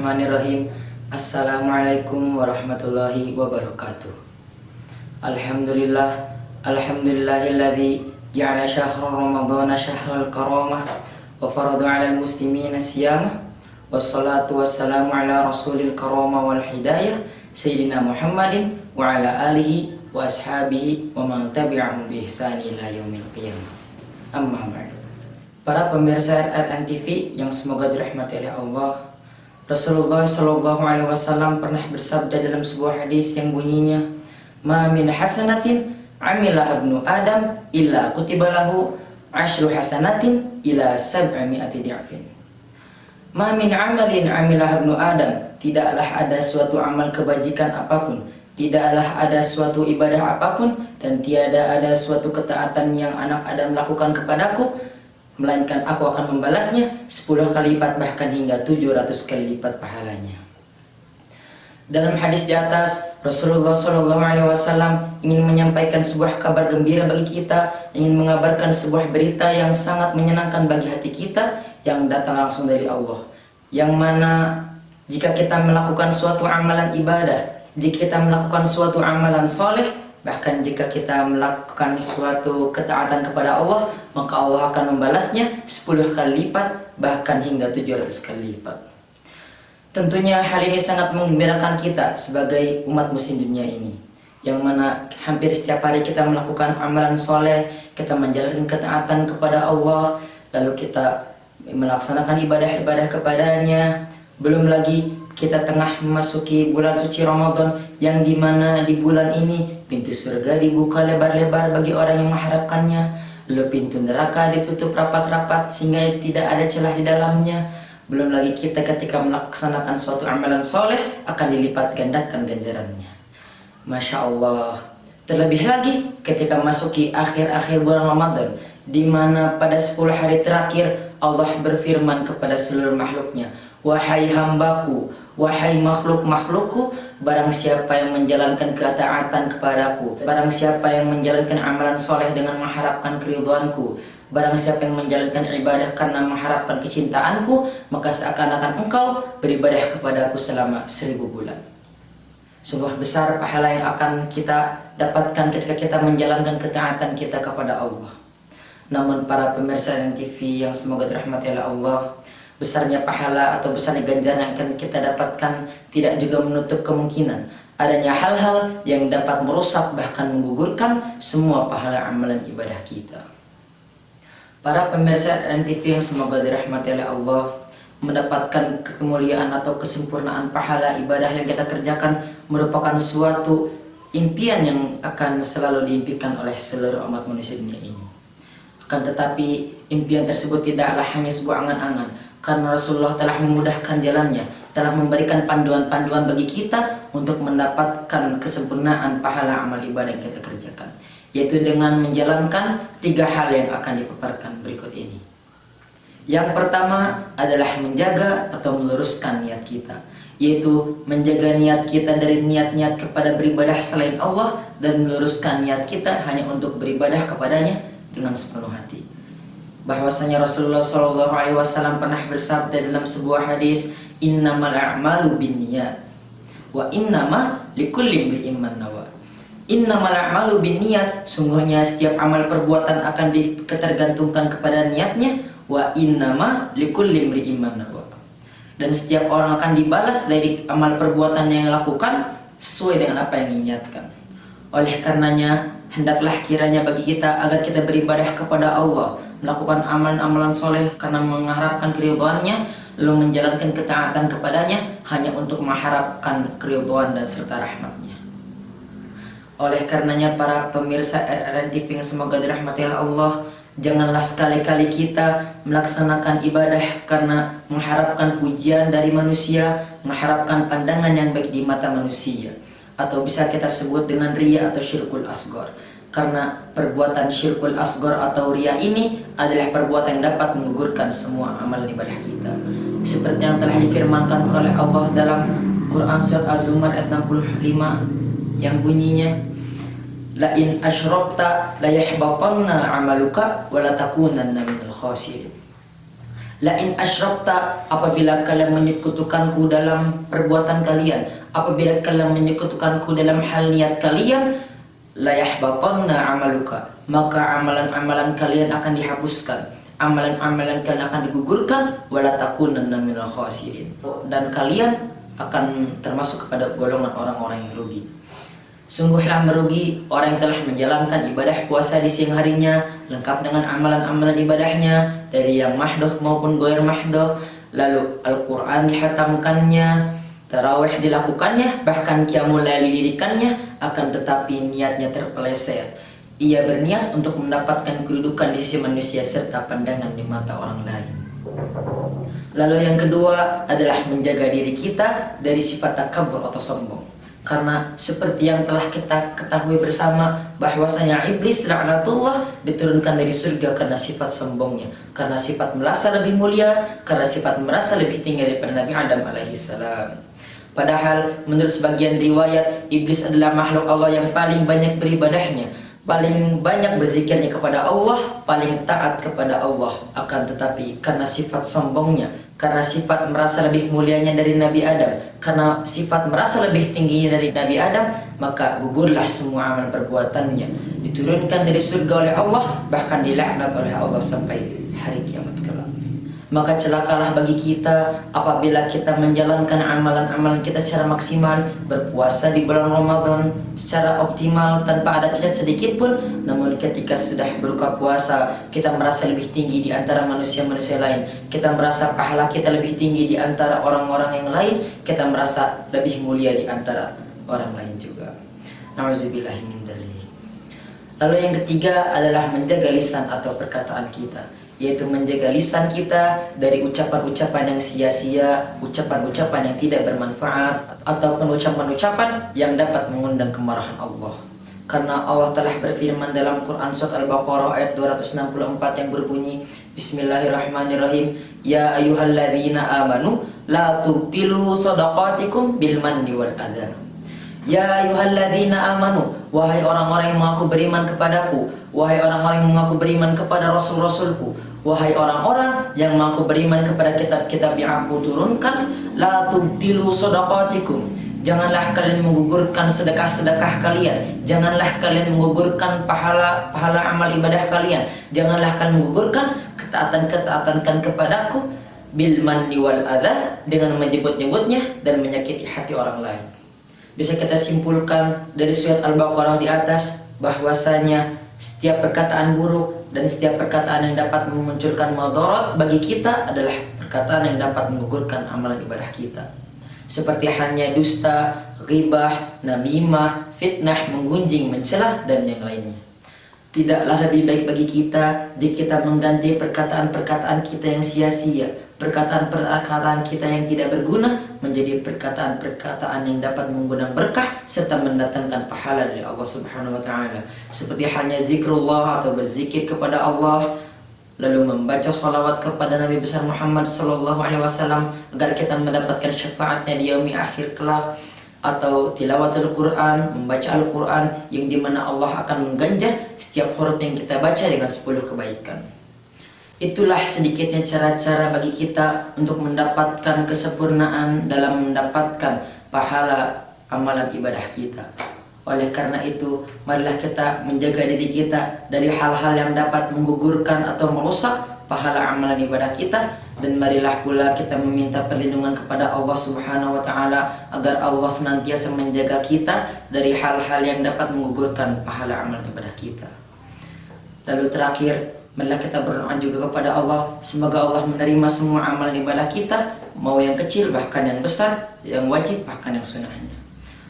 Bismillahirrahmanirrahim. Assalamualaikum warahmatullahi wabarakatuh. Alhamdulillahilladzi ja'ala syahra ramadhana syahral karamah wa farada 'alal muslimina siyamah. Wassalatu wassalamu ala rasulil karamah wal hidayah sayyidina Muhammadin wa ala alihi wa ashabihi wa man tabi'ahum bi ihsani ila yaumil qiyamah. Amma ba'du. Para pemirsa RRN TV yang semoga dirahmati oleh Allah, Rasulullah Shallallahu Alaihi Wasallam pernah bersabda dalam sebuah hadis yang bunyinya, "Ma min hasanatin amilah ibnu Adam illa kutibalahu ashru hasanatin ila sab'ami'ati di'afin." Ma min amalin amilah ibnu Adam, tidaklah ada suatu amal kebajikan apapun, tidaklah ada suatu ibadah apapun, dan tiada ada suatu ketaatan yang anak Adam lakukan kepadaku, melainkan aku akan membalasnya 10 kali lipat, bahkan hingga 700 kali lipat pahalanya. Dalam hadis di atas, Rasulullah SAW ingin menyampaikan sebuah kabar gembira bagi kita, ingin mengabarkan sebuah berita yang sangat menyenangkan bagi hati kita, yang datang langsung dari Allah. Yang mana jika kita melakukan suatu amalan ibadah, jika kita melakukan suatu amalan soleh, bahkan jika kita melakukan suatu ketaatan kepada Allah, maka Allah akan membalasnya 10 kali lipat, bahkan hingga 700 kali lipat. Tentunya hal ini sangat menggembirakan kita sebagai umat muslim dunia ini, yang mana hampir setiap hari kita melakukan amalan soleh, kita menjalankan ketaatan kepada Allah, lalu kita melaksanakan ibadah-ibadah kepadanya. Belum lagi kita tengah memasuki bulan suci Ramadan, yang dimana di bulan ini pintu surga dibuka lebar-lebar bagi orang yang mengharapkannya, lalu pintu neraka ditutup rapat-rapat sehingga tidak ada celah di dalamnya. Belum lagi kita ketika melaksanakan suatu amalan soleh akan dilipat gandakan ganjarannya. Masya Allah. Terlebih lagi ketika masuki akhir-akhir bulan Ramadan, di mana pada 10 hari terakhir Allah berfirman kepada seluruh makhluknya, "Wahai hambaku, wahai makhluk-makhlukku, barang siapa yang menjalankan ketaatan kepadaku, barang siapa yang menjalankan amalan soleh dengan mengharapkan keridhaanku, barang siapa yang menjalankan ibadah karena mengharapkan kecintaanku, maka seakan-akan engkau beribadah kepadaku selama 1000 bulan." Sungguh besar pahala yang akan kita dapatkan ketika kita menjalankan ketaatan kita kepada Allah. Namun para pemirsa TV yang semoga dirahmati oleh Allah, besarnya pahala atau besarnya ganjaran yang akan kita dapatkan tidak juga menutup kemungkinan adanya hal-hal yang dapat merusak bahkan menggugurkan semua pahala amalan ibadah kita. Para pemirsa TV yang semoga dirahmati oleh Allah, mendapatkan kemuliaan atau kesempurnaan pahala ibadah yang kita kerjakan merupakan suatu impian yang akan selalu diimpikan oleh seluruh umat manusia dunia ini. Akan tetapi impian tersebut tidaklah hanya sebuah angan-angan, karena Rasulullah telah memudahkan jalannya, telah memberikan panduan-panduan bagi kita untuk mendapatkan kesempurnaan pahala amal ibadah yang kita kerjakan, yaitu dengan menjalankan 3 hal yang akan dipaparkan berikut ini. Yang pertama adalah menjaga atau meluruskan niat kita, yaitu menjaga niat kita dari niat-niat kepada beribadah selain Allah, dan meluruskan niat kita hanya untuk beribadah kepadanya dengan sepenuh hati. Bahwasanya Rasulullah SAW pernah bersabda dalam sebuah hadis, "Innamal a'malu binniyat wa innama likulli imri'in ma nawa." Innamal a'malu binniyat, sungguhnya setiap amal perbuatan akan diketergantungkan kepada niatnya, wa innama likulli imri'in ma nawa. Dan setiap orang akan dibalas dari amal perbuatan yang lakukan sesuai dengan apa yang diniatkan. Oleh karenanya, hendaklah kiranya bagi kita agar kita beribadah kepada Allah, melakukan amalan-amalan soleh karena mengharapkan keridhaannya, lalu menjalankan ketaatan kepadanya hanya untuk mengharapkan keridhaan dan serta rahmatnya. Oleh karenanya para pemirsa RRN TV yang semoga dirahmati Allah, janganlah sekali-kali kita melaksanakan ibadah karena mengharapkan pujian dari manusia, mengharapkan pandangan yang baik di mata manusia, atau bisa kita sebut dengan riya atau syirkul asghar. Karena perbuatan syirkul asghar atau riya ini adalah perbuatan yang dapat menggugurkan semua amalan ibadah kita. Seperti yang telah difirmankan oleh Allah dalam Quran surat Az-Zumar ayat 65 yang bunyinya, "La in asyrakta la yahbatanna 'amaluka wa la takunanna minal khasirin." La in asyrakta, apabila kalian menyekutukanku dalam perbuatan kalian, apabila kalian menyekutukanku dalam hal niat kalian, la yahbatanna amaluka, maka amalan-amalan kalian akan dihapuskan, amalan-amalan kalian akan digugurkan, wala takunanna minal khasirin, dan kalian akan termasuk kepada golongan orang-orang yang rugi. Sungguhlah merugi orang yang telah menjalankan ibadah puasa di siang harinya lengkap dengan amalan-amalan ibadahnya dari yang mahdoh maupun goir mahdoh, lalu Al-Quran dihatamkannya, tarawih dilakukannya, bahkan qiyamul lail didirikannya, akan tetapi niatnya terpeleset. Ia berniat untuk mendapatkan kedudukan di sisi manusia serta pandangan di mata orang lain. Lalu yang kedua adalah menjaga diri kita dari sifat takabur atau sombong. Karena seperti yang telah kita ketahui bersama bahwasanya iblis laknatullah diturunkan dari surga karena sifat sombongnya, karena sifat merasa lebih mulia, karena sifat merasa lebih tinggi daripada Nabi Adam alaihissalam. Padahal menurut sebagian riwayat, iblis adalah makhluk Allah yang paling banyak beribadahnya, paling banyak berzikirnya kepada Allah, paling taat kepada Allah. Akan tetapi karena sifat sombongnya, karena sifat merasa lebih mulianya dari Nabi Adam, karena sifat merasa lebih tingginya dari Nabi Adam, maka gugurlah semua amal perbuatannya, diturunkan dari surga oleh Allah, bahkan dilaknat oleh Allah sampai hari kiamat kelak. Maka celakalah bagi kita apabila kita menjalankan amalan-amalan kita secara maksimal, berpuasa di bulan Ramadan secara optimal tanpa ada cacat sedikit pun, namun ketika sudah berbuka puasa kita merasa lebih tinggi di antara manusia-manusia lain, kita merasa pahala kita lebih tinggi di antara orang-orang yang lain, kita merasa lebih mulia di antara orang lain juga. Nauzubillahi min dzalik. Lalu yang ketiga adalah menjaga lisan atau perkataan kita, yaitu menjaga lisan kita dari ucapan-ucapan yang sia-sia, ucapan-ucapan yang tidak bermanfaat, ataupun ucapan-ucapan yang dapat mengundang kemarahan Allah. Karena Allah telah berfirman dalam Quran Surat Al-Baqarah ayat 264 yang berbunyi, Bismillahirrahmanirrahim, Ya ayyuhalladzina amanu la tubtilu shadaqatikum bil manni wal adha. Ya ayyuhalladzina amanu, wahai orang-orang yang mengaku beriman kepadaku, wahai orang-orang yang mengaku beriman kepada rasul-rasulku, wahai orang-orang yang mengaku beriman kepada kitab-kitab yang aku turunkan, la tubtilu shadaqatikum, janganlah kalian menggugurkan sedekah-sedekah kalian, janganlah kalian menggugurkan pahala amal ibadah kalian, janganlah kalian menggugurkan ketaatan-ketaatan kepadaku bil manni wal adha, dengan menyebut-nyebutnya dan menyakiti hati orang lain. Bisa kita simpulkan dari surat Al-Baqarah di atas bahwasanya setiap perkataan buruk dan setiap perkataan yang dapat memunculkan madarat bagi kita adalah perkataan yang dapat menggugurkan amalan ibadah kita. Seperti halnya dusta, ghibah, namimah, fitnah, menggunjing, mencelah, dan yang lainnya. Tidaklah lebih baik bagi kita jika kita mengganti perkataan-perkataan kita yang sia-sia, perkataan-perkataan kita yang tidak berguna menjadi perkataan-perkataan yang dapat mengundang berkah serta mendatangkan pahala dari Allah Subhanahu wa taala. Seperti halnya zikrullah atau berzikir kepada Allah, lalu membaca salawat kepada Nabi besar Muhammad sallallahu alaihi wasallam agar kita mendapatkan syafaatnya di yaumi akhir kelak, atau tilawatul Quran, membaca Al-Quran yang dimana Allah akan mengganjar setiap huruf yang kita baca dengan 10 kebaikan. Itulah sedikitnya cara-cara bagi kita untuk mendapatkan kesempurnaan dalam mendapatkan pahala amalan ibadah kita. Oleh karena itu, marilah kita menjaga diri kita dari hal-hal yang dapat menggugurkan atau merusak pahala amalan ibadah kita, dan marilah pula kita meminta perlindungan kepada Allah Subhanahu wa taala agar Allah senantiasa menjaga kita dari hal-hal yang dapat menggugurkan pahala amalan ibadah kita. Lalu terakhir, marilah kita berdoa juga kepada Allah, semoga Allah menerima semua amalan ibadah kita, mau yang kecil bahkan yang besar, yang wajib bahkan yang sunnahnya.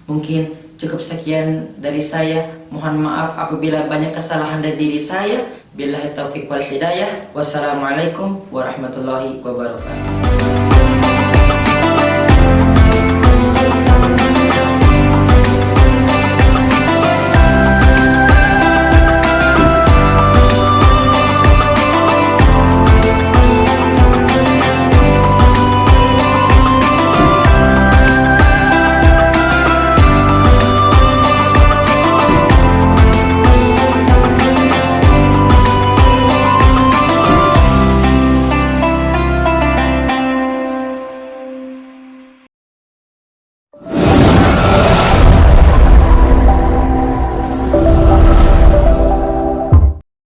Mungkin cukup sekian dari saya. Mohon maaf apabila banyak kesalahan dari diri saya. Billahi taufiq wal hidayah. Wassalamualaikum warahmatullahi wabarakatuh.